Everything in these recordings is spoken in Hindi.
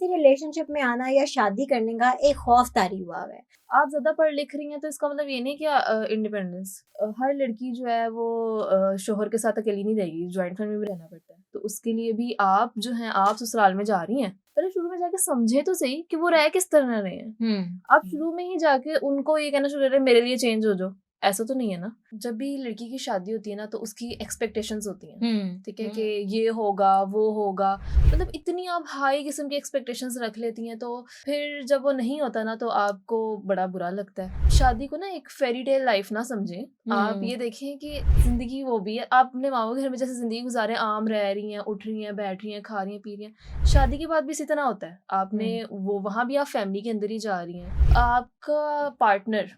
की रिलेशनशिप में आना या शादी करने का एक खौफ तारी हुआ है। आप ज़्यादा पढ़ लिख रही हैं तो इसका मतलब ये नहीं कि इंडिपेंडेंस हर लड़की जो है वो शोहर के साथ अकेली नहीं रहेगी, जॉइंट फैमिली में रहना पड़ता है। तो उसके लिए भी आप जो हैं आप ससुराल में जा रही हैं, पहले शुरू में जाके समझे तो सही कि वो रह किस तरह रहे हैं। आप शुरू में ही जाके उनको ये कहना शुरू कर रहे हैं मेरे लिए चेंज हो जाओ, ऐसा तो नहीं है ना। जब भी लड़की की शादी होती है ना तो उसकी एक्सपेक्टेशंस होती हैं, ठीक है, कि ये होगा वो होगा, मतलब इतनी आप हाई किस्म की एक्सपेक्टेशंस रख लेती हैं तो फिर जब वो नहीं होता ना तो आपको बड़ा बुरा लगता है। शादी को ना एक फेरी टेल लाइफ ना समझें। आप ये देखें कि जिंदगी वो भी है, आप अपने माँ के घर में जैसे जिंदगी गुजारे, आम रह रही हैं, उठ रही हैं, बैठ रही हैं, खा रही हैं, पी रही हैं, शादी के बाद भी इसी तरह होता है। आपने वो वहां भी आप फैमिली के अंदर ही जा रही हैं। आपका पार्टनर,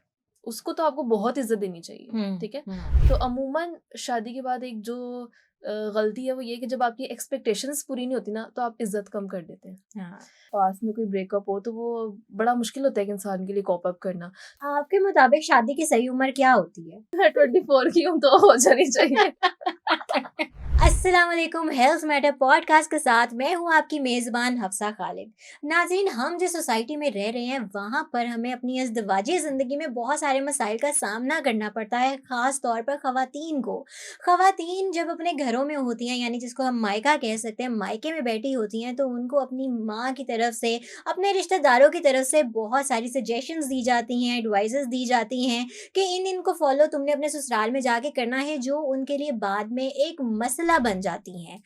उसको तो आपको बहुत इज्जत देनी चाहिए, ठीक है। तो अमूमन शादी के बाद एक जो गलती है वो ये कि जब आपकी एक्सपेक्टेशंस पूरी नहीं होती ना तो आप इज्जत कम कर देते हैं। हाँ। पास में कोई ब्रेकअप हो तो वो बड़ा मुश्किल होता है कि इंसान के लिए कॉप अप करना। आपके मुताबिक शादी की सही उम्र क्या होती है? मैं 24 की हूँ तो हो जानी चाहिए। अस्सलाम वालेकुम, हेल्थ मैटर पॉडकास्ट के साथ मैं हूं आपकी मेज़बान हफ्सा खालिद। नाज़रीन, हम जिस सोसाइटी में रह रहे हैं वहाँ पर हमें अपनी अज़दवाजी ज़िंदगी में बहुत सारे मसाइल का सामना करना पड़ता है, ख़ास तौर पर ख़वातीन को। ख़वातीन जब अपने घरों में होती हैं, यानी जिसको हम मायका कह सकते हैं, मायके में बैठी होती हैं, तो उनको अपनी माँ की तरफ से, अपने रिश्तेदारों की तरफ से बहुत सारी सजेशंस दी जाती हैं, एडवाइसेस दी जाती हैं कि इनको फॉलो तुमने अपने ससुराल में जाके करना है, जो उनके लिए बाद में एक मसला बन जाती हैं।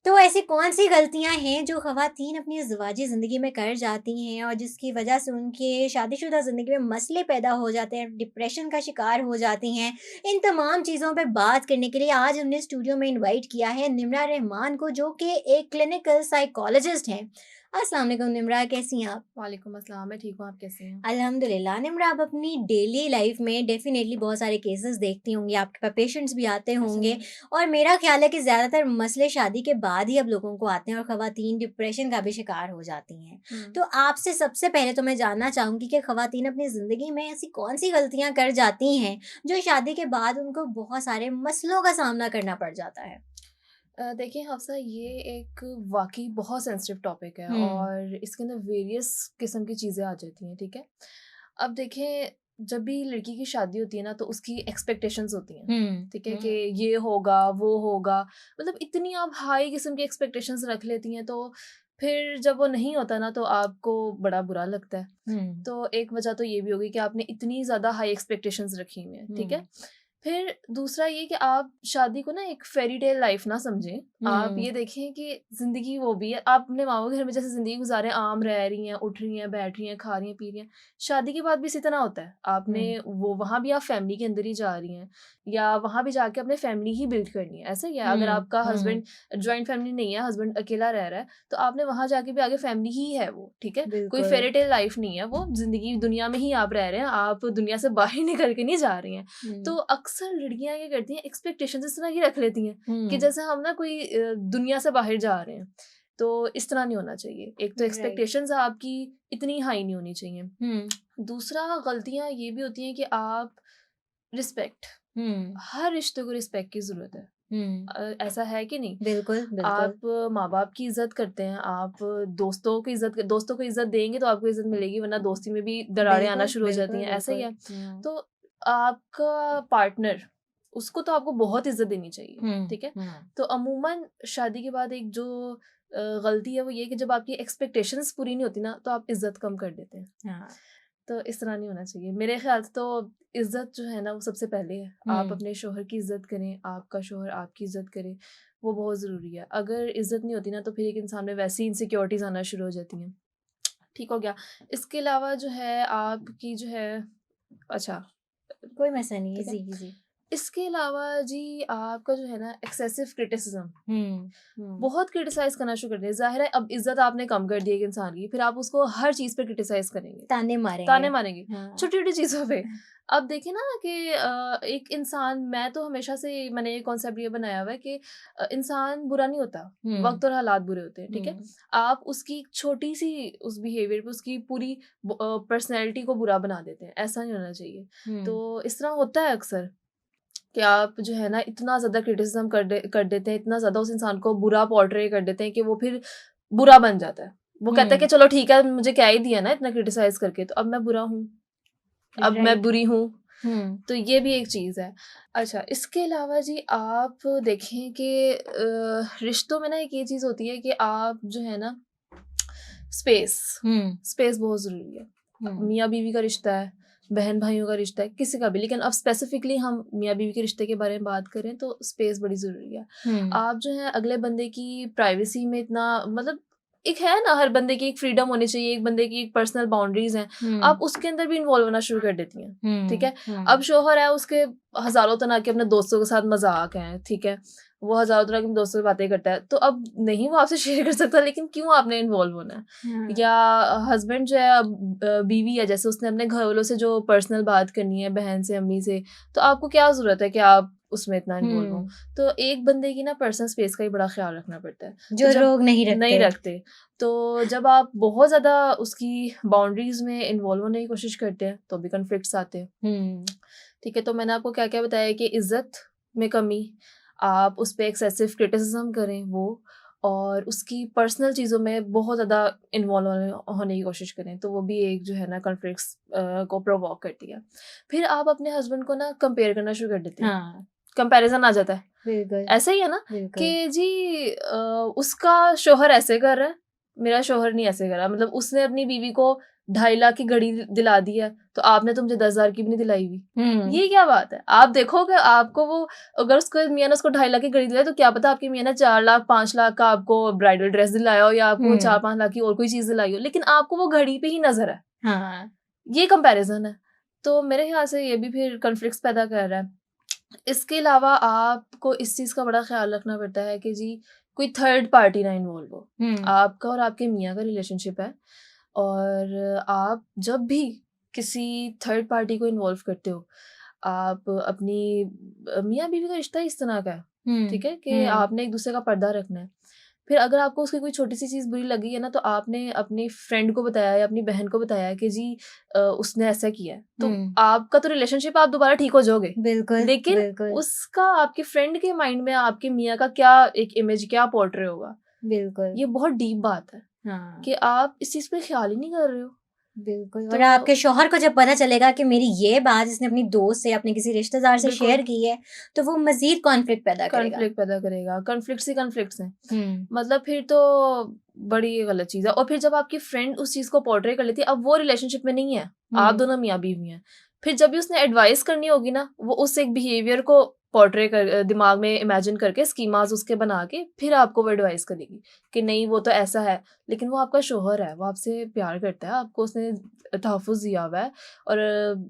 तो ऐसी कौन-सी गलतियाँ हैं जो ख़वातीन अपनी अज़वाजी ज़िंदगी में कर जाती हैं और जिसकी वजह से उनके शादीशुदा ज़िंदगी में मसले पैदा हो जाते हैं, डिप्रेशन का शिकार हो जाती हैं? इन तमाम चीज़ों पे बात करने के लिए आज हमने स्टूडियो में इनवाइट किया है निम्रा रहमान को, जो कि एक क्लिनिकल साइकोलॉजिस्ट हैं। अस्सलाम वालेकुम निम्रा, कैसी हैं आप? वालेकुम अस्सलाम, मैं ठीक हूँ, आप कैसे हैं? अल्हम्दुलिल्लाह। निम्रा, आप अपनी डेली लाइफ में डेफ़िनेटली बहुत सारे केसेस देखती होंगी, आपके पास पेशेंट्स भी आते होंगे और मेरा ख़्याल है कि ज़्यादातर मसले शादी के बाद ही अब लोगों को आते हैं और ख़वातीन डिप्रेशन का भी शिकार हो जाती हैं। तो आपसे सबसे पहले तो मैं जानना चाहूँगी कि ख़वातीन अपनी ज़िंदगी में ऐसी कौन-सी गलतियाँ कर जाती हैं, जो शादी के बाद उनको बहुत सारे मसलों का सामना करना पड़ जाता है? देखिए हफ्सा, ये एक वाकई बहुत सेंसिटिव टॉपिक है हुँ। और इसके अंदर वेरियस किस्म की चीज़ें आ जाती हैं, ठीक है। अब देखें, जब भी लड़की की शादी होती है ना तो उसकी एक्सपेक्टेशंस होती हैं, हुँ, ठीक है, कि ये होगा वो होगा, मतलब इतनी आप हाई किस्म की एक्सपेक्टेशंस रख लेती हैं तो फिर जब वो नहीं होता ना तो आपको बड़ा बुरा लगता है। हुँ, तो एक वजह तो ये भी होगी कि आपने इतनी ज़्यादा हाई एक्सपेक्टेशंस रखी हुई हैं, ठीक है। हुँ, फिर दूसरा ये कि आप शादी को ना एक फेरी टेल लाइफ ना समझें। आप हुँ, ये देखें कि ज़िंदगी वो भी है, आप अपने माँ के घर में जैसे ज़िंदगी गुज़ारे, आम रह रही हैं, उठ रही हैं, बैठ रही हैं, खा रही हैं, पी रही हैं, शादी के बाद भी इसी तरह होता है। आपने हुँ, वो वहाँ भी आप फैमिली के अंदर ही जा रही हैं या वहाँ भी जाके अपने फैमिली ही बिल्ड करनी है, ऐसा ही है। अगर हुँ, आपका हुँ, हस्बैंड जॉइंट फैमिली नहीं है, हस्बैंड अकेला रह रहा है, तो आपने वहाँ जाके भी आगे फैमिली ही है वो, ठीक है? कोई बिल्कुल। फेरी टेल लाइफ नहीं है वो, ज़िंदगी दुनिया में ही आप रह रहे हैं, आप दुनिया से बाहर निकल के नहीं जा रही हैं। तो हुँ, अक्सर लड़कियाँ क्या करती हैं, एक्सपेक्टेशंस इस तरह की रख लेती हैं कि हुँ, जैसे हम ना कोई दुनिया से बाहर जा रहे हैं। तो इस तरह नहीं होना चाहिए। एक तो राइट। एक्सपेक्टेशंस आपकी इतनी हाई नहीं होनी चाहिए। हुँ, दूसरा, गलतियाँ ये भी होती हैं कि आप रिस्पेक्ट, हुँ, हर रिश्ते को रिस्पेक्ट की ज़रूरत है। हुँ, ऐसा है कि नहीं? बिल्कुल, बिल्कुल। आप माँ-बाप की इज़्ज़त करते हैं, आप दोस्तों को इज़्ज़त देंगे तो आपको इज़्ज़त मिलेगी, वरना दोस्ती में भी दरारें आना बिल्कुल, शुरू हो जाती बिल्कुल, हैं, ऐसा ही बिल्कुल। है। हुँ, तो आपका पार्टनर, उसको तो आपको बहुत इज़्ज़त देनी चाहिए, हुँ, ठीक है? हुँ, तो अमूमन शादी के बाद एक जो गलती है वो ये है कि जब आपकी एक्सपेक्टेशंस पूरी नहीं होती ना, तो आप इज़्ज़त कम कर देते हैं। हाँ, तो इस तरह नहीं होना चाहिए। मेरे ख़्याल से तो इज़्ज़त जो है ना वो सबसे पहले है। आप हुँ, अपने शौहर की इज़्ज़त करें, आपका शौहर आपकी इज़्ज़त करे, वो बहुत ज़रूरी है। अगर इज़्ज़त नहीं होती ना तो फिर एक इंसान में वैसी इनसिक्योरिटीज़ आना शुरू हो जाती हैं। ठीक हो गया। इसके अलावा जो है आपकी जो है, अच्छा, कोई मसला नहीं, ठीक है। Easy, easy. इसके अलावा जी आपका जो है ना एक्सेसिव क्रिटिसिज़्म, हुँ, हुँ, बहुत क्रिटिसाइज़ करना शुरू कर दिया। ज़ाहिर है अब इज़्ज़त आपने कम कर दी है एक इंसान की, फिर आप उसको हर चीज़ पे क्रिटिसाइज़ करेंगे। ताने मारेंगे। ताने मारेंगे, हाँ, छोटी-छोटी चीज़ों पे। अब देखिए ना कि एक इंसान, मैं तो हमेशा से मैंने ये कॉन्सेप्ट ये बनाया हुआ है कि इंसान बुरा नहीं होता, हुँ, वक़्त और हालात बुरे होते हैं, ठीक है? हुँ, आप उसकी छोटी-सी उस बिहेवियर पे उसकी पूरी पर्सनैलिटी को बुरा बना देते हैं, ऐसा नहीं होना चाहिए। हुँ, तो इस तरह होता है अक्सर कि आप जो है ना इतना ज़्यादा क्रिटिसिज़्म कर देते हैं, इतना ज़्यादा उस इंसान को बुरा पोर्ट्रे कर देते हैं कि वो फिर बुरा बन जाता है। वो कहता है कि चलो ठीक है, मुझे क्या ही दिया ना इतना क्रिटिसाइज करके, तो अब मैं बुरा हूँ, अब मैं बुरी हूँ। तो ये भी एक चीज़ है। अच्छा, इसके अलावा जी आप देखें कि रिश्तों में ना एक ये चीज़ होती है कि आप जो है ना, स्पेस स्पेस बहुत ज़रूरी है। मियाँ बीवी का रिश्ता है, बहन भाइयों का रिश्ता है, किसी का भी, लेकिन अब स्पेसिफिकली हम मियाँ बीवी के रिश्ते के बारे में बात करें तो स्पेस बड़ी ज़रूरी है। आप जो है अगले बंदे की प्राइवेसी में इतना, मतलब एक है ना, हर बंदे की एक फ्रीडम होनी चाहिए, एक बंदे की एक पर्सनल बाउंड्रीज हैं, आप उसके अंदर भी इन्वॉल्व होना शुरू कर देती हैं। ठीक है, अब शोहर है, उसके हजारों तरह के अपने दोस्तों के साथ मजाक हैं, ठीक है, वो हजारों तरह के दोस्तों से बातें करता है, तो अब नहीं वो आपसे शेयर कर सकता, लेकिन क्यों आपने इन्वॉल्व होना है? या हस्बैंड जो है, बीवी है, जैसे उसने अपने घर वालों से जो पर्सनल बात करनी है, बहन से, अम्मी से, तो आपको क्या जरूरत है कि आप उसमें इतना इन्वॉल्व हो? तो एक बंदे की ना पर्सनल स्पेस का ही बड़ा ख्याल रखना पड़ता है, जो लोग नहीं रखते। तो जब आप बहुत ज्यादा उसकी बाउंड्रीज में इन्वॉल्व होने की कोशिश करते हैं तो भी कॉन्फ्लिक्ट्स आते हैं। ठीक है, तो मैंने आपको क्या क्या बताया कि इज्जत में कमी, आप उस पर एक्सेसिव क्रिटिसिज्म करें वो, और उसकी पर्सनल चीज़ों में बहुत ज़्यादा इन्वॉल्व होने की कोशिश करें, तो वो भी एक जो है ना कॉन्फ्लिक्ट्स को प्रोवोक करती है। फिर आप अपने हस्बैंड को ना कंपेयर करना शुरू कर देते हैं, कंपैरिजन आ जाता है। बिल्कुल ऐसा ही है ना कि जी उसका शोहर ऐसे कर रहा है, मेरा शोहर नहीं ऐसे कर रहा, मतलब उसने अपनी बीवी को 2.5 लाख की घड़ी दिला दी है, तो आपने तो मुझे 10,000 की भी नहीं दिलाई हुई। ये क्या बात है? आप देखोगे, आपको वो, अगर उसको मियाँ ने उसको 2.5 लाख की घड़ी दिलाई, तो क्या पता आपकी मियाँ ने 4 लाख 5 लाख का आपको ब्राइडल ड्रेस दिलाया हो, या आपको 4-5 लाख की और कोई चीज दिलाई हो, लेकिन आपको वो घड़ी पे ही नजर है। ये कंपैरिजन है। तो मेरे ख्याल से ये भी फिर कॉन्फ्लिक्ट्स पैदा कर रहा है। इसके अलावा आपको इस चीज़ का बड़ा ख्याल रखना पड़ता है कि जी कोई थर्ड पार्टी ना इन्वॉल्व हो। आपका और आपके मियाँ का रिलेशनशिप है, और आप जब भी किसी थर्ड पार्टी को इन्वॉल्व करते हो, आप अपनी मियाँ बीवी का रिश्ता इस तरह का है, ठीक है, कि आपने एक दूसरे का पर्दा रखना है। फिर अगर आपको उसकी कोई छोटी सी चीज़ बुरी लगी है ना, तो आपने अपनी फ्रेंड को बताया या अपनी बहन को बताया कि जी उसने ऐसा किया है, तो आपका तो रिलेशनशिप, आप दोबारा ठीक हो जाओगे, बिल्कुल, लेकिन बिल्कुल। उसका आपके फ्रेंड के माइंड में आपके मियाँ का क्या एक इमेज, क्या पोर्ट्रे होगा। बिल्कुल, ये बहुत डीप बात है कि आप इस चीज़ पे ख्याल ही नहीं कर रहे हो। बिल्कुल, और आपके शौहर को जब पता चलेगा कि मेरी ये बात इसने अपनी दोस्त से, अपने किसी रिश्तेदार से शेयर की है, तो वो मज़ीद कॉन्फ्लिक्ट पैदा करेगा। कॉन्फ्लिक्ट्स ही कॉन्फ्लिक्ट्स हैं। मतलब फिर तो बड़ी गलत चीज़ है। और फिर जब आपकी फ्रेंड उस चीज़ को पोर्ट्रे कर लेती है, अब वो रिलेशनशिप में नहीं है, आप दोनों मियाँ बीवी हैं। फिर जब भी उसने एडवाइस करनी होगी ना, वो उस एक बिहेवियर को पोर्ट्रे कर, दिमाग में इमेजिन करके स्कीमास उसके बना के फिर आपको वो एडवाइस करेगी कि नहीं वो तो ऐसा है, लेकिन वो आपका शोहर है, वो आपसे प्यार करता है, आपको उसने तहफ़्फ़ुज़ दिया हुआ है, और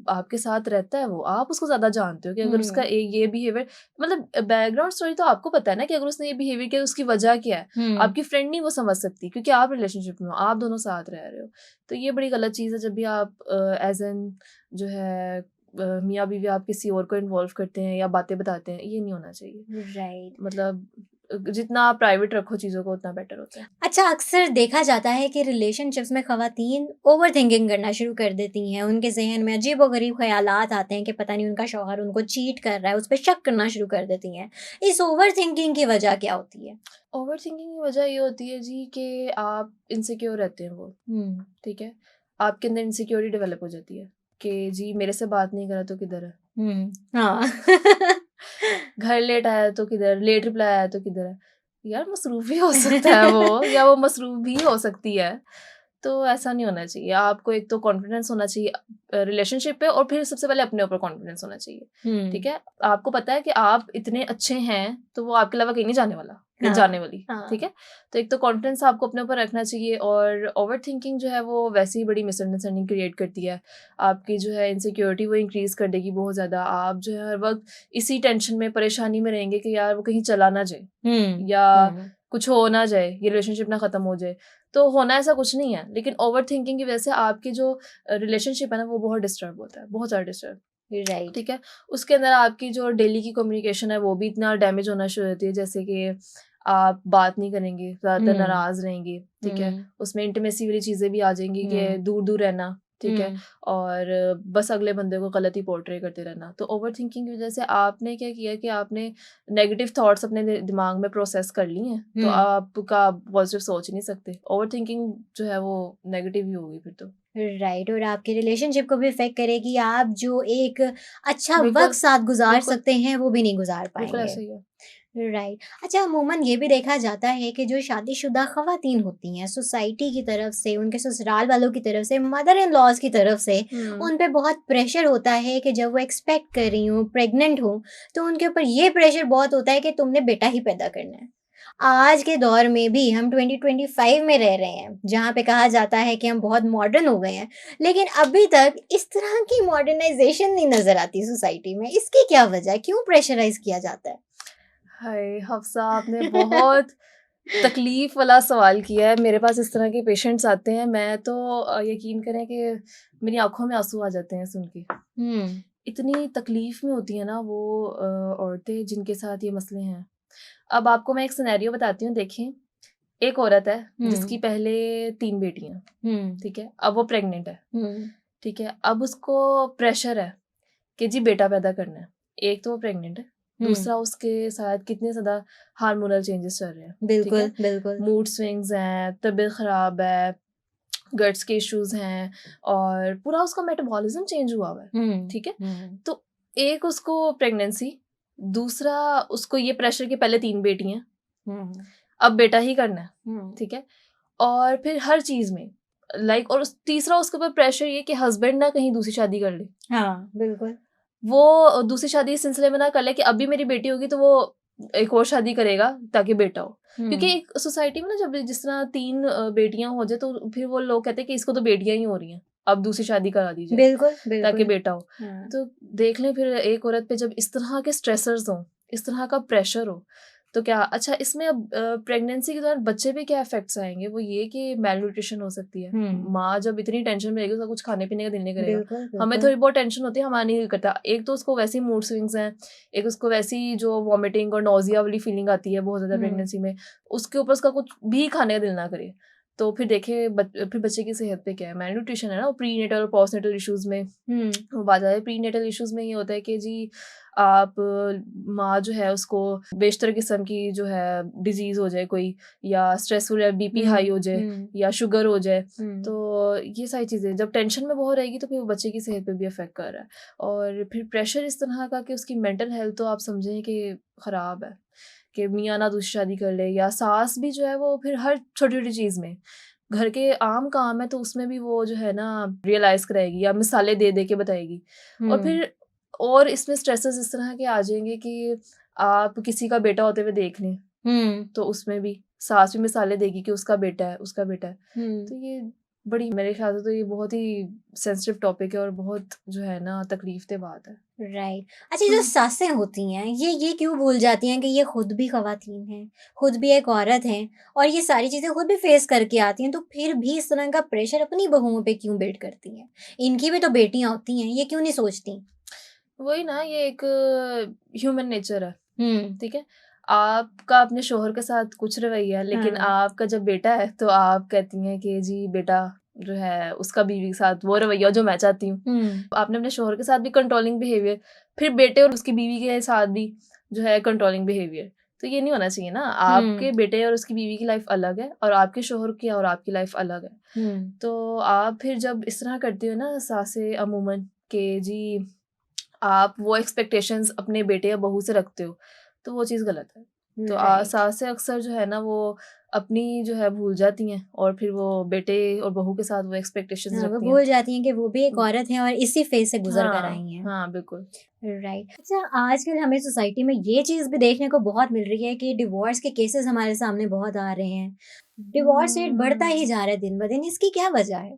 आपके साथ रहता है वो, आप उसको ज़्यादा जानते हो कि अगर उसका ये बिहेवियर, मतलब बैकग्राउंड स्टोरी तो आपको पता है ना कि अगर उसने ये बिहेवियर किया उसकी वजह क्या है। आपकी फ्रेंड नहीं वो समझ सकती, क्योंकि आप रिलेशनशिप में हो, आप दोनों साथ रह रहे हो। तो ये बड़ी गलत चीज़ है जब भी आप एज एन जो है मियाँ बीवी आप किसी और को इन्वॉल्व करते हैं या बातें बताते हैं, ये नहीं होना चाहिए। राइट। मतलब जितना आप प्राइवेट रखो चीज़ों को, उतना बेटर होता है। अच्छा, अक्सर देखा जाता है कि रिलेशनशिप्स में ख़वातीन ओवर थिंकिंग करना शुरू कर देती हैं। उनके ज़हन में अजीबो-गरीब ख़यालात आते हैं कि पता नहीं उनका शौहर उनको चीट कर रहा है, उस पे शक करना शुरू कर देती हैं। इस ओवर थिंकिंग की वजह क्या होती है? ओवर थिंकिंग की वजह ये होती है जी कि आप इनसिक्योर रहते हैं वो, ठीक है? आपके अंदर इनसिक्योरिटी डेवलप हो जाती है कि जी मेरे से बात नहीं करा तो किधर है? हाँ। घर लेट आया तो किधर, लेट रिप्लाई आया तो किधर है? यार मसरूफ़ भी हो सकता है वो, या वो मसरूफ़ भी हो सकती है। तो ऐसा नहीं होना चाहिए। आपको एक तो कॉन्फिडेंस होना चाहिए रिलेशनशिप पे, और फिर सबसे पहले अपने ऊपर कॉन्फिडेंस होना चाहिए, ठीक है? आपको पता है कि आप इतने अच्छे हैं, तो वो आपके अलावा कहीं नहीं जाने वाला या जाने वाली, ठीक है? तो एक तो कॉन्फिडेंस आपको अपने ऊपर रखना चाहिए, और ओवर थिंकिंग जो है वो वैसे ही बड़ी मिसअंडरस्टैंडिंग क्रिएट करती है। आपकी जो है इनसिक्योरिटी वो इंक्रीज़ कर देगी बहुत ज़्यादा। आप जो है हर वक़्त इसी टेंशन में, परेशानी में रहेंगे कि यार वो कहीं चला ना जाए, या कुछ हो ना जाए, ये रिलेशनशिप ना ख़त्म हो जाए। तो होना ऐसा कुछ नहीं है, लेकिन ओवर थिंकिंग की वजह से आपकी जो रिलेशनशिप है ना, वो बहुत डिस्टर्ब होता है, बहुत ज़्यादा डिस्टर्ब, राइट। ठीक है? उसके अंदर आपकी जो डेली की कम्युनिकेशन है वो भी इतना डैमेज होना शुरू होती है, जैसे कि आप बात नहीं करेंगे, ज़्यादातर नाराज़ रहेंगे, ठीक है? उसमें इंटीमेसी वाली चीज़ें भी आ जाएँगी कि दूर-दूर रहना, ठीक है, और बस अगले बंदे को गलत ही पोर्ट्रे करते रहना। तो ओवर थिंकिंग की वजह से आपने क्या किया कि आपने नेगेटिव थॉट्स अपने दिमाग में प्रोसेस कर लिए हैं, तो आपका पॉजिटिव सोच ही नहीं सकते। ओवर थिंकिंग जो है वो नेगेटिव ही होगी फिर तो। राइट, और आपके रिलेशनशिप को भी इफेक्ट करेगी। आप जो एक अच्छा बिल्कुल, वक्त साथ गुजार बिल्कुल, सकते हैं वो भी नहीं गुजार बिल्कुल पाएंगे। ऐसा ही है। राइट। अच्छा, अमूमन ये भी देखा जाता है कि जो शादीशुदा ख़वातीन होती हैं, सोसाइटी की तरफ से, उनके ससुराल वालों की तरफ से, मदर इन लॉज़ की तरफ से हुँ। उन पे बहुत प्रेशर होता है कि जब वो एक्सपेक्ट कर रही हों, प्रेग्नेंट हों, तो उनके ऊपर ये प्रेशर बहुत होता है कि तुमने बेटा ही पैदा करना है। आज के दौर में भी हम 2025 में रह रहे हैं, जहाँ पे कहा जाता है कि हम बहुत मॉडर्न हो गए हैं, लेकिन अभी तक इस तरह की मॉडर्नाइज़ेशन नहीं नज़र आती सोसाइटी में। इसकी क्या वजह है? क्यों प्रेशराइज़ किया जाता है? हाय हफ्सा, आपने बहुत तकलीफ वाला सवाल किया है। मेरे पास इस तरह के पेशेंट्स आते हैं, मैं तो यकीन करें कि मेरी आंखों में आंसू आ जाते हैं सुन के। हुँ, इतनी तकलीफ में होती है ना वो औरतें जिनके साथ ये मसले हैं। अब आपको मैं एक सिनेरियो बताती हूँ, देखें। एक औरत है जिसकी हुँ, पहले 3 बेटियाँ, हुँ, ठीक है? अब वो प्रेग्नेंट है, हुँ, ठीक है? अब उसको प्रेशर है कि जी बेटा पैदा करना है। एक तो वो प्रेग्नेंट है, हुँ, दूसरा उसके साथ कितने ज़्यादा हार्मोनल चेंजेस चल रहे हैं, ठीक बिल्कुल, है? बिल्कुल। मूड स्विंग्स हैं, तबीयत ख़राब है, गट्स के इश्यूज़ हैं और पूरा उसका मेटाबॉलिज़्म चेंज हुआ हुआ है, हुँ, ठीक है? हुँ, तो एक उसको प्रेगनेंसी, दूसरा उसको ये प्रेशर कि पहले 3 बेटियाँ, हुँ, अब बेटा ही करना है, हुँ, ठीक है? और फिर हर चीज़ में लाइक, और तीसरा उसके ऊपर प्रेशर ये कि हस्बैंड ना कहीं दूसरी शादी कर ले। हाँ, बिल्कुल। वो दूसरी शादी इस सिलसिले में ना कर ले कि अभी मेरी बेटी होगी तो वो एक और शादी करेगा ताकि बेटा हो। क्योंकि हुँ, एक सोसाइटी में ना जब जिस तरह 3 बेटियाँ हो जाए तो फिर वो लोग कहते हैं कि इसको तो बेटियाँ ही हो रही हैं, अब दूसरी शादी करा दी जाए बिल्कुल, ताकि बिल्कुल। बेटा हो। हाँ, तो देख लें फिर एक औरत पे जब इस तरह के स्ट्रेसर्स हों, इस तरह का प्रेशर हो, तो क्या अच्छा इसमें अब प्रेगनेंसी के दौरान बच्चे पे क्या इफ़ेक्ट्स आएँगे? वो ये कि मेलन्यूट्रिशन हो सकती है। हुँ, माँ जब इतनी टेंशन में रहेगी उसका कुछ खाने-पीने का दिल नहीं करेगा। बिल्कुल, हमें बिल्कुल। थोड़ी बहुत टेंशन होती है, हमारा नहीं दिल करता। एक तो उसको वैसे ही मूड स्विंग्स हैं, एक उसको वैसे ही जो वॉमिटिंग और नौज़िया वाली फीलिंग आती है बहुत ज़्यादा हुँ, प्रेगनेंसी में, उसके ऊपर उसका कुछ भी खाने का दिल ना करे। तो फिर देखिए फिर बच्चे की सेहत पे क्या है, मेलन्यूट्रिशन है ना, प्रीनेटल और पोस्टनेटल इश्यूज़ में हुँ, वो बात आ जाए। प्रीनेटल इश्यूज़ में ये होता है कि जी आप माँ जो है उसको बेशतर किस्म की जो है डिज़ीज़ हो जाए कोई, या स्ट्रेसफुल या बीपी हाई हुँ, हो जाए हुँ, या शुगर हो जाए, हुँ, तो ये सारी चीज़ें जब टेंशन में बहुत रहेगी तो फिर वो बच्चे की सेहत पे भी इफ़ेक्ट कर रहा है। और फिर प्रेशर इस तरह का कि उसकी मेंटल हेल्थ तो आप समझें कि ख़राब है, कि मियाँ ना दूसरी शादी कर ले, या सास भी जो है वो फिर हर छोटी-छोटी चीज़ में, घर के आम काम है तो उसमें भी वो जो है ना रियलाइज़ कराएगी या मिसालें दे-दे के बताएगी। और हुँ, फिर और इसमें स्ट्रेसेस इस तरह के आ जाएँगे कि आप किसी का बेटा होते हुए देख लें, हुँ, तो उसमें भी सास भी मिसालें देगी कि उसका बेटा है, उसका बेटा है। हुँ। तो ये बड़ी, मेरे ख़्याल से तो ये बहुत ही सेंसिटिव टॉपिक है और बहुत जो है ना तकलीफ़देह बात है। राइट। अच्छा, जो हुँ। सासें होती हैं, ये क्यों भूल जाती हैं कि ये खुद भी ख़वातीन हैं, खुद भी एक औरत हैं और ये सारी चीज़ें खुद भी फ़ेस करके आती हैं, तो फिर भी इस तरह का प्रेशर अपनी बहुओं पे क्यों बिल्ड करती हैं? इनकी भी तो बेटियाँ होती हैं, ये क्यों नहीं सोचती? वही ना, ये एक ह्यूमन नेचर है, हुँ, ठीक है? आपका अपने शौहर के साथ कुछ रवैया है, लेकिन हाँ, आपका जब बेटा है तो आप कहती हैं कि जी बेटा जो है उसका बीवी के साथ वो रवैया जो मैं चाहती हूँ। हुँ, आपने अपने शौहर के साथ भी कंट्रोलिंग बिहेवियर, फिर बेटे और उसकी बीवी के साथ भी जो है कंट्रोलिंग बिहेवियर। तो ये नहीं होना चाहिए ना। हुँ, आपके बेटे और उसकी बीवी की लाइफ अलग है और आपके शौहर की और आपकी लाइफ अलग है। हुँ, तो आप फिर जब इस तरह करती हो ना सासें अमूमन, कि जी आप वो एक्सपेक्टेशंस अपने बेटे या बहू से रखते हो, तो वो चीज़ गलत है। तो राइट। सासें अक्सर जो है ना वो अपनी जो है भूल जाती हैं और फिर वो बेटे और बहू के साथ वो एक्सपेक्टेशंस हाँ, वो रखती हैं। भूल जाती हैं कि वो भी एक हुँ, औरत है और इसी फ़ेज़ से गुज़र कर हाँ, आई हैं। हाँ, बिल्कुल। राइट। अच्छा, आजकल हमें सोसाइटी में ये चीज़ भी देखने को बहुत मिल रही है कि डिवोर्स के केसेज़ हमारे सामने बहुत आ रहे हैं। डिवोर्स रेट बढ़ता ही हुँ। जा रहा है दिन-ब-दिन, इसकी क्या वजह है?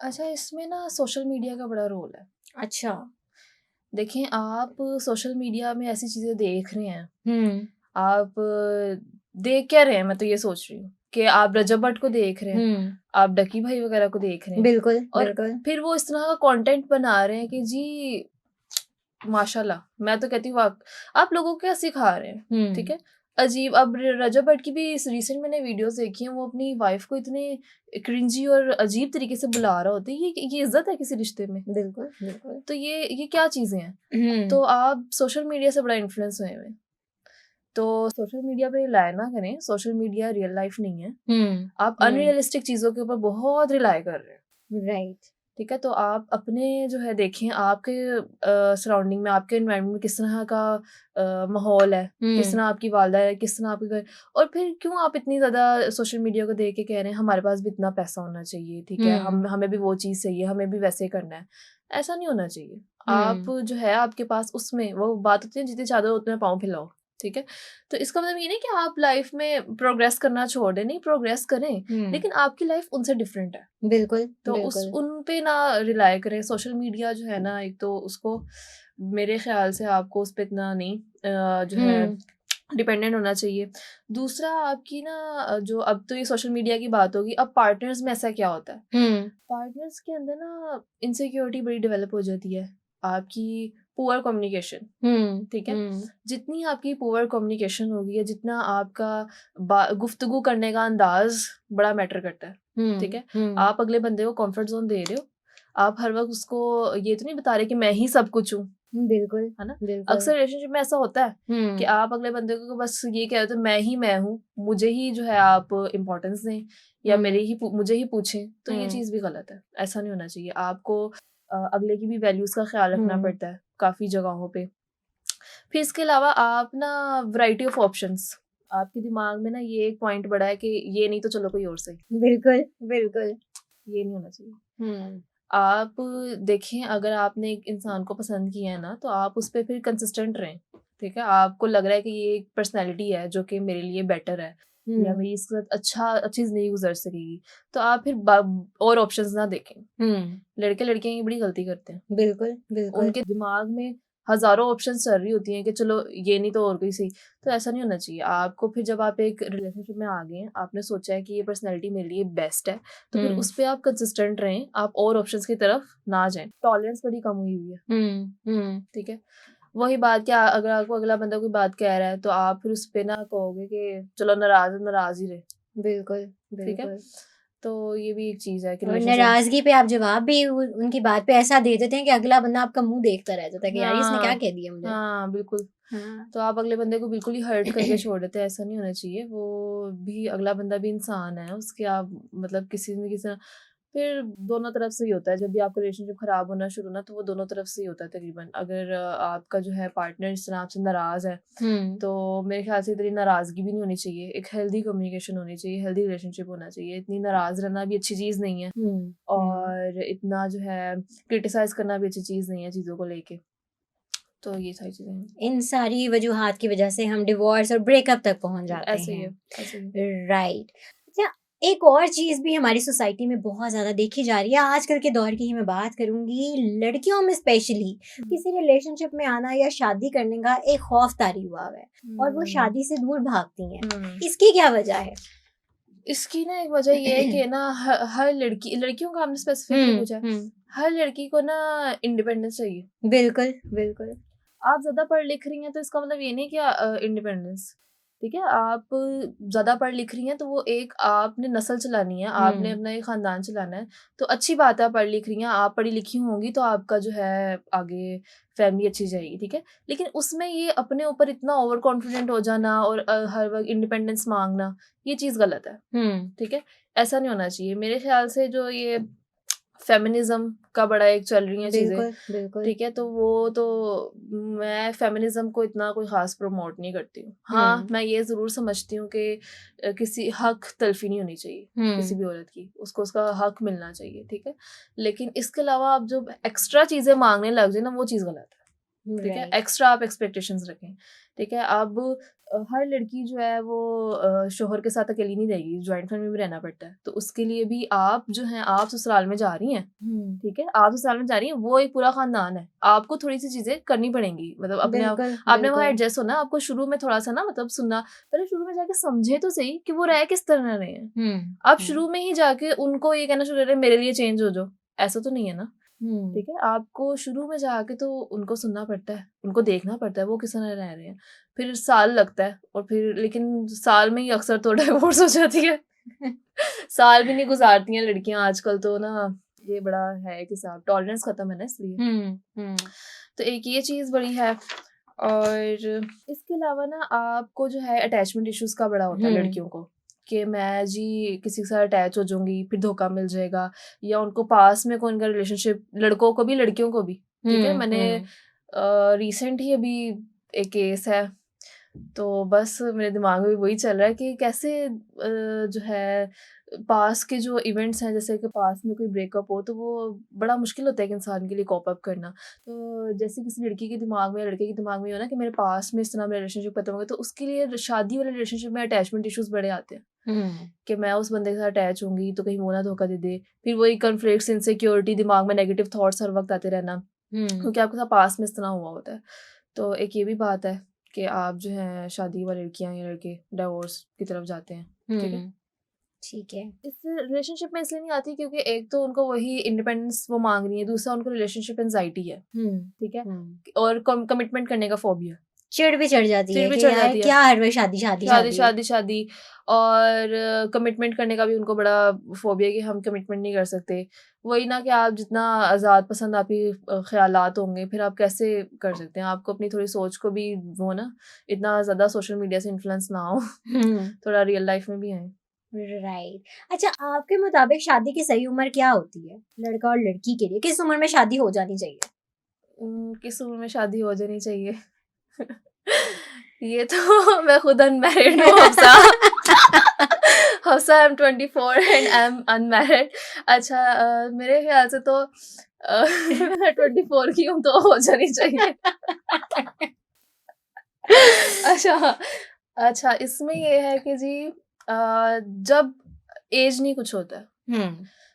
अच्छा, इसमें ना सोशल मीडिया का बड़ा रोल है। अच्छा। देखें, आप सोशल मीडिया में ऐसी चीज़ें देख रहे हैं, हुँ, आप देख क्या रहे हैं, मैं तो ये सोच रही हूँ कि आप रजब भट्ट को देख रहे हैं, हुँ। आप डकी भाई वगैरह को देख रहे हैं बिल्कुल, और बिल्कुल। फिर वो इस तरह का कंटेंट बना रहे हैं कि जी माशाल्लाह, मैं तो कहती हूँ आप लोगों को क्या सिखा रहे हैं, ठीक हुँ, है? अजीब। अब रजब भट्ट की भी रिसेंट मैंने वीडियोस देखी हैं, वो अपनी वाइफ को इतने क्रिंजी और अजीब तरीके से बुला रहा होता है। ये इज्जत है किसी रिश्ते में? बिल्कुल, बिल्कुल। तो ये क्या चीज़ें हैं? हुँ, तो आप सोशल मीडिया से बड़ा इन्फ्लुएंस हुए हुए हैं। तो सोशल मीडिया पे रिलाय ना करें, सोशल मीडिया रियल लाइफ नहीं है। हुँ, आप हुँ, अनरियलिस्टिक चीज़ों के ऊपर बहुत रिलाय कर रहे हैं। राइट। ठीक है? तो आप अपने जो है देखें, आपके सराउंडिंग में, आपके एनवायरनमेंट में किस तरह का माहौल है, किस हुँ, तरह आपकी वालदा है, किस तरह आपके घर, और फिर क्यों आप इतनी ज़्यादा सोशल मीडिया को देख के कह रहे हैं हमारे पास भी इतना पैसा होना चाहिए, ठीक है? हुँ, हमें भी वो चीज़ चाहिए, हमें भी वैसे ही करना है। ऐसा नहीं होना चाहिए। आप हुँ, जो है आपके पास, उसमें वो बात होती है जितनी चादर उतने पाँव फैलाओ, ठीक है? तो इसका मतलब ये नहीं कि आप लाइफ में प्रोग्रेस करना छोड़ दें, नहीं, प्रोग्रेस करें, हुँ, लेकिन आपकी लाइफ उनसे डिफरेंट है। बिल्कुल, तो बिल्कुल। उन पे ना रिलाय करें। सोशल मीडिया जो है ना, एक तो उसको मेरे ख़्याल से आपको उस पे इतना नहीं जो है हुँ, डिपेंडेंट होना चाहिए। दूसरा आपकी ना जो अब तो ये सोशल मीडिया की बात होगी, अब पार्टनर्स में ऐसा क्या होता है? हुँ, पार्टनर्स के अंदर ना इनसिक्योरिटी बड़ी डेवलप हो जाती है। आपकी पुअर कम्युनिकेशन, हुँ, ठीक है? हुँ, जितनी आपकी पुअर कम्युनिकेशन होगी, या जितना आपका गुफ्तगू करने का अंदाज़ बड़ा मैटर करता है, ठीक हुँ, है? हुँ, आप अगले बंदे को कंफर्ट ज़ोन दे रहे हो, आप हर वक़्त उसको ये तो नहीं बता रहे कि मैं ही सब कुछ हूँ, बिल्कुल, है ना? बिल्कुल। अक्सर रिलेशनशिप में ऐसा होता है कि हुँ, आप अगले बंदे को बस ये कह रहे हो, मैं ही मैं हूँ, मुझे ही जो है आप इम्पोर्टेंस दें, या हुँ, मुझे ही पूछें, तो ये हुँ, चीज़ भी गलत है। ऐसा नहीं होना चाहिए। आपको अगले की भी वैल्यूज़ का ख़्याल रखना हुँ, पड़ता है काफ़ी जगहों पे। फिर इसके अलावा आप ना वैरायटी ऑफ ऑप्शंस, आपके दिमाग में ना ये एक पॉइंट बड़ा है कि ये नहीं तो चलो कोई और सही, बिल्कुल, बिल्कुल। ये नहीं होना चाहिए। हुँ, आप देखें, अगर आपने एक इंसान को पसंद किया है ना, तो आप उस पे फिर कंसिस्टेंट रहें, ठीक है? आपको लग रहा है कि ये एक पर्सनैलिटी है जो कि मेरे लिए बेटर है, या हुँ, मेरी इसके साथ अच्छी ज़िंदगी गुज़र सकेगी, तो आप फिर ब और ऑप्शंस ना देखें। हुँ, लड़के-लड़कियाँ ये बड़ी गलती करते हैं। बिल्कुल, बिल्कुल। उनके दिमाग में हज़ारों ऑप्शंस चल रही होती हैं कि चलो ये नहीं तो और कोई सही। तो ऐसा नहीं होना चाहिए। आपको फिर जब आप एक रिलेशनशिप में आ गए हैं, आपने सोचा है कि ये पर्सनैलिटी मेरे लिए बेस्ट है, तो फिर हुँ, उस पे आप कंसिस्टेंट रहें, आप और ऑप्शंस की तरफ ना जाएँ। टॉलरेंस बड़ी कम हुई हुई है, हुँ, हुँ, ठीक है? वही बात कि अगर आपको अगला बंदा कोई बात कह रहा है, तो आप फिर उस पे ना कहोगे कि चलो नाराज़ है, नाराज़ ही रहे, बिल्कुल, ठीक है? बिल्कुल। तो ये भी एक चीज़ है कि और रिलेशनशिप। नाराज़गी पे आप जवाब भी उनकी बात पे ऐसा दे देते हैं कि अगला बंदा आपका मुँह देखता रह जाता है कि यार इसने क्या हाँ, कह दिया मुझे? हाँ, बिल्कुल। हाँ। तो आप अगले बंदे को बिल्कुल ही हर्ट करके छोड़ देते हैं, ऐसा नहीं होना चाहिए। वो भी, अगला बंदा भी इंसान है, उसके आप मतलब किसी न किसी फिर दोनों तरफ से ही होता है। जब भी आपका रिलेशनशिप खराब होना शुरू ना, तो वो दोनों तरफ से ही होता है तकरीबन। अगर आपका जो है पार्टनर इस तरह आपसे नाराज़ है, हुँ, तो मेरे ख्याल से इतनी नाराज़गी भी नहीं होनी चाहिए। एक हेल्दी कम्युनिकेशन होनी चाहिए, हेल्दी रिलेशनशिप होना चाहिए। इतनी नाराज़ रहना भी अच्छी चीज़ नहीं है, हुँ, हुँ। और इतना जो है क्रिटिसाइज़ करना भी अच्छी चीज़ नहीं है चीज़ों को लेके। तो ये सारी चीज़ें हैं। इन सारी वजूहात की वजह से हम डिवोर्स और ब्रेकअप तक पहुँच जाते ऐसे ही हैं। है, ऐसे ही है। राइट। अच्छा, एक और चीज़ भी हमारी सोसाइटी में बहुत ज़्यादा देखी जा रही है, आजकल के दौर की ही मैं बात करूँगी, लड़कियों में स्पेशली हुँ, किसी रिलेशनशिप में आना या शादी करने का एक खौफ तारी हुआ है और वो हुँ, शादी से दूर भागती हैं। हुँ। इसकी क्या वजह है? इसकी ना एक वजह ये है कि ना हर लड़कियों का आपने स्पेसिफिकली हुँ, पूछा है। हुँ। हर लड़की को ना इंडिपेंडेंस चाहिए। बिल्कुल, बिल्कुल। आप ज़्यादा पढ़ लिख रही हैं, तो इसका मतलब ये नहीं कि इंडिपेंडेंस, ठीक है? आप ज़्यादा पढ़ लिख रही हैं, तो वो एक आपने नस्ल चलानी है, आपने हुँ, अपना एक ख़ानदान चलाना है, तो अच्छी बात है आप पढ़ लिख रही हैं, आप पढ़ी लिखी होंगी तो आपका जो है आगे फैमिली अच्छी जाएगी, ठीक है? लेकिन उसमें ये अपने ऊपर इतना ओवर कॉन्फिडेंट हो जाना और हर वक़्त इंडिपेंडेंस माँगना, ये चीज़ गलत है, हुँ। ठीक है? ऐसा नहीं होना चाहिए। मेरे ख़्याल से जो ये फेमिनिज़्म का बड़ा एक चल रही हैं चीज़ें, बिल्कुल, बिल्कुल। ठीक है? तो वो तो मैं फेमिनिज़्म को इतना कोई ख़ास प्रमोट नहीं करती हूँ। हाँ, हुँ, मैं ये ज़रूर समझती हूँ कि किसी हक तलफ़ी नहीं होनी चाहिए, किसी हुँ। भी औरत की। उसको उसका हक मिलना चाहिए, ठीक है? लेकिन इसके अलावा आप जो एक्स्ट्रा चीज़ें माँगने लग जाए ना, वो चीज़ गलत है। ठीक है? राइट। एक्स्ट्रा आप एक्सपेक्टेशंस रखें, ठीक है? अब हर लड़की जो है वो शौहर के साथ अकेली नहीं रहेगी, जॉइंट फैमिली में रहना पड़ता है। तो उसके लिए भी आप जो हैं, आप ससुराल में जा रही हैं, हुँ। ठीक है? आप ससुराल में जा रही हैं, वो एक पूरा खानदान है। आपको थोड़ी-सी चीज़ें करनी पड़ेंगी, मतलब अपने आप बिल्कुल, आपने वहाँ बिल्कुल। एडजस्ट होना है। आपको शुरू में थोड़ा-सा ना मतलब सुनना, पहले शुरू में जाके समझें तो सही कि वो रह किस तरह रहे हैं। हुँ, आप हुँ। शुरू में ही जाके उनको ये कहना शुरू कर रहे हैं, मेरे लिए चेंज हो जाओ, ऐसा तो नहीं है ना? ठीक है? आपको शुरू में जाके तो उनको सुनना पड़ता है, उनको देखना पड़ता है वो किस तरह रह रहे हैं। फिर साल लगता है और फिर लेकिन साल में ही अक्सर तो डाइवोर्स हो जाती है। साल भी नहीं गुज़ारती हैं लड़कियाँ आजकल तो ना, ये बड़ा है कि साहब टॉलरेंस खत्म है ना इसलिए। तो एक ये चीज़ बड़ी है और इसके अलावा ना आपको जो है अटैचमेंट इश्यूज़ का बड़ा होता है लड़कियों को, कि मैं जी किसी के साथ अटैच हो जाऊँगी, फिर धोखा मिल जाएगा या उनको पास में कोई उनका रिलेशनशिप, लड़कों को भी लड़कियों को भी, ठीक है? मैंने रिसेंट ही अभी एक केस है, तो बस मेरे दिमाग में भी वही चल रहा है कि कैसे जो है पास के जो इवेंट्स हैं, जैसे कि पास में कोई ब्रेकअप हो तो वो बड़ा मुश्किल होता है एक इंसान के लिए कॉप अप करना। तो जैसे किसी लड़की के दिमाग में या लड़के के दिमाग में हो ना कि मेरे पास में इस तरह मेरा रिलेशनशिप खत्म हो गया, तो उसके लिए शादी वाले रिलेशनशिप में अटैचमेंट इश्यूज बड़े आते हैं कि मैं उस बंदे के साथ अटैच होंगी तो कहीं वो ना धोखा दे दे, फिर वही कॉन्फ्लिक्ट्स, इनसिक्योरिटी, दिमाग में नेगेटिव थॉट्स हर वक्त आते रहना, क्योंकि आपके साथ पास में इस तरह हुआ होता है। तो एक ये भी बात है कि आप जो है शादी वाली लड़कियां या लड़के डाइवोर्स की तरफ जाते हैं, ठीक है? ठीक है। इस रिलेशनशिप में इसलिए नहीं आती क्योंकि एक तो उनको वही इंडिपेंडेंस वो मांग रही है, दूसरा उनको रिलेशनशिप एंजाइटी है, ठीक है? और कमिटमेंट करने का फोबिया, चिढ़ भी चढ़ जाती चिढ़ है भी कि चढ़ यार जाती है। क्या हर बार शादी शादी शादी शादी। शादी शादी और कमिटमेंट करने का भी उनको बड़ा फोबिया कि हम कमिटमेंट नहीं कर सकते। वही ना कि आप जितना आज़ाद पसंद आपकी ख्यालात होंगे फिर आप कैसे कर सकते हैं? आपको अपनी थोड़ी सोच को भी वो ना इतना ज़्यादा सोशल मीडिया से इन्फ्लुएंस ना हो, थोड़ा रियल लाइफ में भी आए। राइट। अच्छा, आपके मुताबिक शादी की सही उम्र क्या होती है लड़का और लड़की के लिए? किस उम्र में शादी हो जानी चाहिए? किस उम्र में शादी हो जानी चाहिए? ये तो मैं खुद अनमैरिड हूँ Hafsa. Hafsa, I am 24 and I am unmarried. अच्छा मेरे ख्याल से तो मैं 24 की हूँ तो हो जानी चाहिए। अच्छा, अच्छा इसमें ये है कि जी जब एज नहीं कुछ होता है,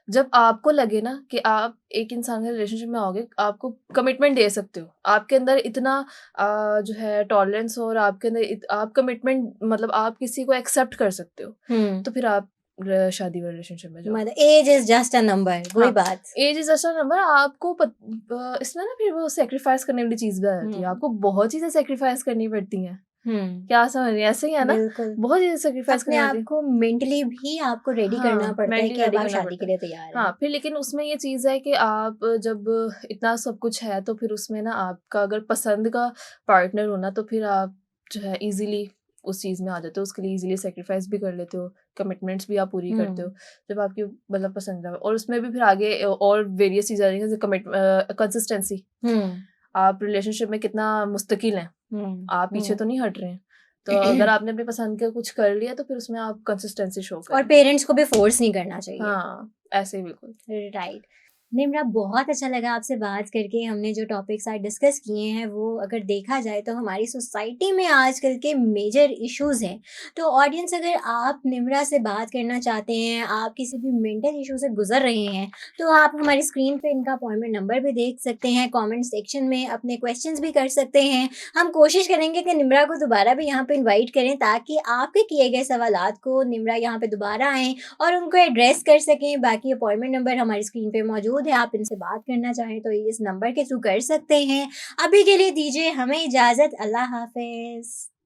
जब आपको लगे ना कि आप एक इंसान के रिलेशनशिप में आओगे, आपको कमिटमेंट दे सकते हो, आपके अंदर इतना जो है टॉलरेंस हो और आपके अंदर आप कमिटमेंट मतलब आप किसी को एक्सेप्ट कर सकते हो, तो फिर आप शादी वाले रिलेशनशिप में जाओ। मतलब age is just a number, वही हाँ, बात। Age is just a number. आपको इसमें ना फिर वो सेक्रीफाइस करने वाली चीज भी आ जाती है, आपको बहुत चीजें सेक्रीफाइस करनी पड़ती हैं। क्या समझ रही है? ऐसे ही है ना, बिल्कुल। बहुत चीजें सेक्रीफाइस अपने करनी आप पड़ती है। को मेंटली भी आपको रेडी करना पड़ता है मेंटली कि अब रेडी आप करना शादी पड़ता के है। लिए तैयार हैं। हाँ, फिर लेकिन उसमें ये चीज़ है कि आप जब इतना सब कुछ है तो फिर उसमें ना आपका अगर पसंद का पार्टनर हो ना तो फिर आप जो है ईज़िली उस चीज़ में आ जाते हो, उसके लिए ईज़िली सैक्रिफाइस भी कर लेते हो, कमिटमेंट्स भी आप पूरी करते हो, जब आपकी मतलब पसंदीदा और उसमें भी फिर आगे और वेरियस चीज़ें आ जाएँगी जैसे कंसिस्टेंसी। आप रिलेशनशिप में कितना मुस्तकिल हैं, आप पीछे तो नहीं हट रहे हैं। तो अगर आपने अपनी पसंद का कुछ कर लिया तो फिर उसमें आप कंसिस्टेंसी शो और करें। पेरेंट्स को भी फोर्स नहीं करना चाहिए। हाँ, ऐसे ही बिल्कुल। राइट। निम्रा, बहुत अच्छा लगा आपसे बात करके। हमने जो टॉपिक्स आज डिस्कस किए हैं वो अगर देखा जाए तो हमारी सोसाइटी में आजकल के मेजर इश्यूज हैं। तो ऑडियंस, अगर आप निम्रा से बात करना चाहते हैं, आप किसी भी मेंटल इशू से गुजर रहे हैं, तो आप हमारी स्क्रीन पे इनका अपॉइंटमेंट नंबर भी देख सकते हैं। कमेंट सेक्शन में अपने क्वेश्चंस भी कर सकते हैं। हम कोशिश करेंगे कि निम्रा को दोबारा भी यहाँ पे इन्वाइट करें ताकि आपके किए गए सवालात को निम्रा यहाँ पे दोबारा आएँ और उनको एड्रेस कर सकें। बाकी अपॉइंटमेंट नंबर हमारी स्क्रीन पे मौजूद है, आप इनसे बात करना चाहें तो इस नंबर के थ्रू कर सकते हैं। अभी के लिए दीजिए हमें इजाज़त। अल्लाह हाफ़िज़।